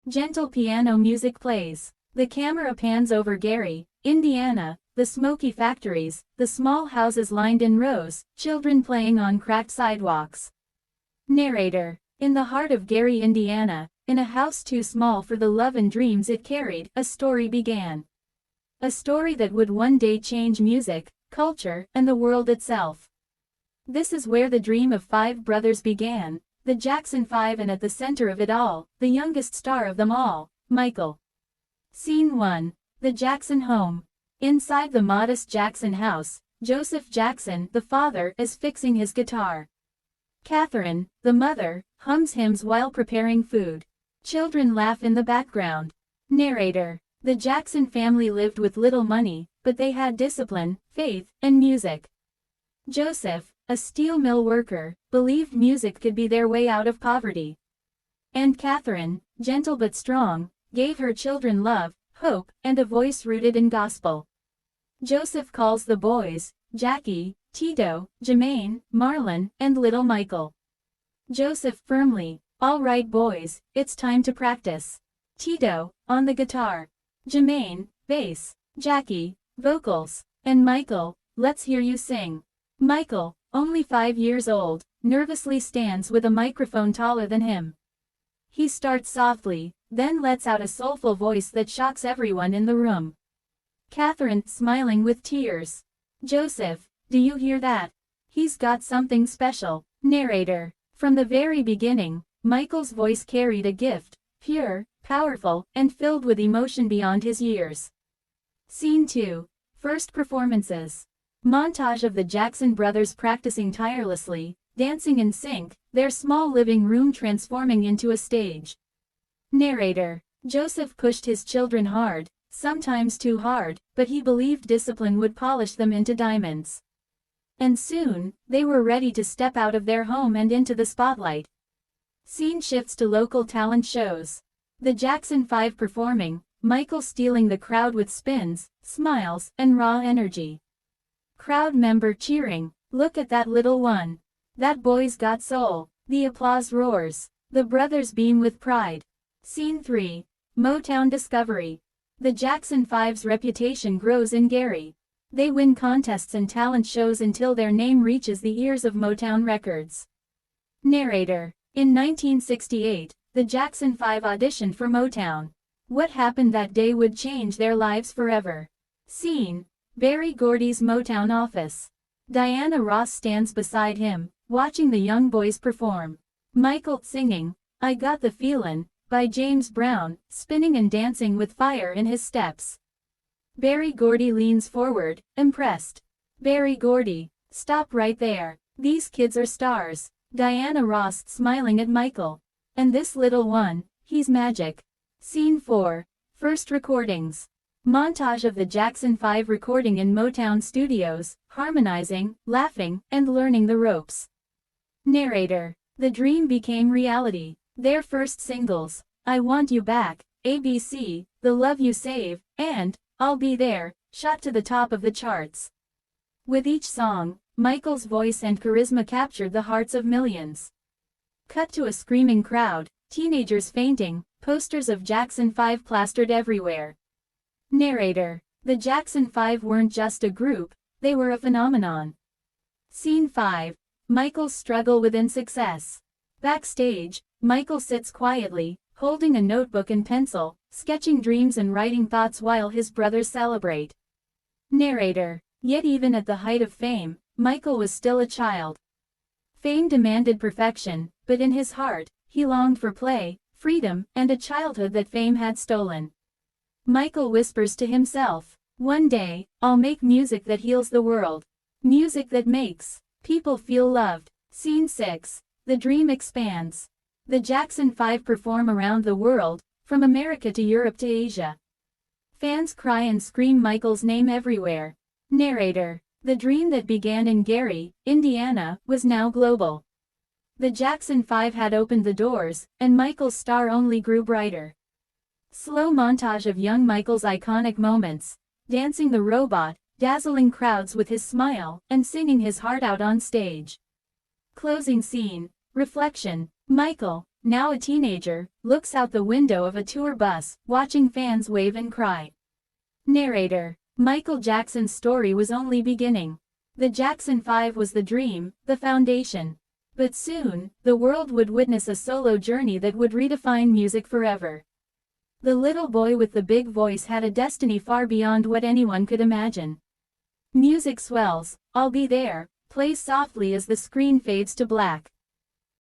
Gentle piano music plays. The camera pans over Gary, Indiana, the smoky factories, the small houses lined in rows, children playing on cracked sidewalks. Narrator. In the heart of Gary, Indiana, in a house too small for the love and dreams it carried, a story began. A story that would one day change music, culture, and the world itself. This is where the dream of five brothers began, the Jackson Five, and at the center of it all, the youngest star of them all, Michael. Scene 1. The Jackson home. Inside the modest Jackson house, Joseph Jackson, the father, is fixing his guitar. Catherine, the mother, hums hymns while preparing food. Children laugh in the background. Narrator. The Jackson family lived with little money, but they had discipline, faith, and music. Joseph, a steel mill worker, believed music could be their way out of poverty. And Catherine, gentle but strong, gave her children love, hope, and a voice rooted in gospel. Joseph calls the boys, Jackie, Tito, Jermaine, Marlon, and little Michael. Joseph firmly, "All right boys, it's time to practice." Tito, on the guitar. Jermaine, bass. Jackie, vocals. And Michael, "Let's hear you sing." Michael, only 5 years old, nervously stands with a microphone taller than him. He starts softly, then lets out a soulful voice that shocks everyone in the room. Catherine, smiling with tears. "Joseph, do you hear that? He's got something special." Narrator. From the very beginning, Michael's voice carried a gift, pure, powerful, and filled with emotion beyond his years. Scene 2. First performances. Montage of the Jackson brothers practicing tirelessly, dancing in sync, their small living room transforming into a stage. Narrator. Joseph pushed his children hard, sometimes too hard, but he believed discipline would polish them into diamonds. And soon, they were ready to step out of their home and into the spotlight. Scene shifts to local talent shows. The Jackson Five performing, Michael stealing the crowd with spins, smiles, and raw energy. Crowd member cheering, "Look at that little one. That boy's got soul." The applause roars. The brothers beam with pride. Scene 3. Motown discovery. The Jackson Five's reputation grows in Gary. They win contests and talent shows until their name reaches the ears of Motown Records. Narrator. In 1968, the Jackson Five auditioned for Motown. What happened that day would change their lives forever. Scene. Berry Gordy's Motown office. Diana Ross stands beside him, watching the young boys perform. Michael singing, "I Got the Feelin'," by James Brown, spinning and dancing with fire in his steps. Berry Gordy leans forward, impressed. "Berry Gordy, stop right there. These kids are stars." Diana Ross smiling at Michael. "And this little one, he's magic." Scene 4. First recordings. Montage of the Jackson Five recording in Motown studios, harmonizing, laughing, and learning the ropes. Narrator. The dream became reality. Their first singles, "I Want You Back," "ABC," "The Love You Save," and "I'll Be There," shot to the top of the charts. With each song, Michael's voice and charisma captured the hearts of millions. Cut to a screaming crowd, teenagers fainting, posters of Jackson Five plastered everywhere. Narrator. The Jackson Five weren't just a group, they were a phenomenon. Scene 5. Michael's struggle within success. Backstage, Michael sits quietly, holding a notebook and pencil, sketching dreams and writing thoughts while his brothers celebrate. Narrator. Yet even at the height of fame, Michael was still a child. Fame demanded perfection, but in his heart, he longed for play, freedom, and a childhood that fame had stolen. Michael whispers to himself, "One day, I'll make music that heals the world. Music that makes people feel loved." Scene 6. The dream expands. The Jackson Five perform around the world, from America to Europe to Asia. Fans cry and scream Michael's name everywhere. Narrator. The dream that began in Gary, Indiana, was now global. The Jackson Five had opened the doors, and Michael's star only grew brighter. Slow montage of young Michael's iconic moments, dancing the robot, dazzling crowds with his smile, and singing his heart out on stage. Closing scene. Reflection. Michael, now a teenager, looks out the window of a tour bus, watching fans wave and cry. Narrator: Michael Jackson's story was only beginning. The Jackson 5 was the dream, the foundation. But soon, the world would witness a solo journey that would redefine music forever. The little boy with the big voice had a destiny far beyond what anyone could imagine. Music swells, "I'll Be There," plays softly as the screen fades to black.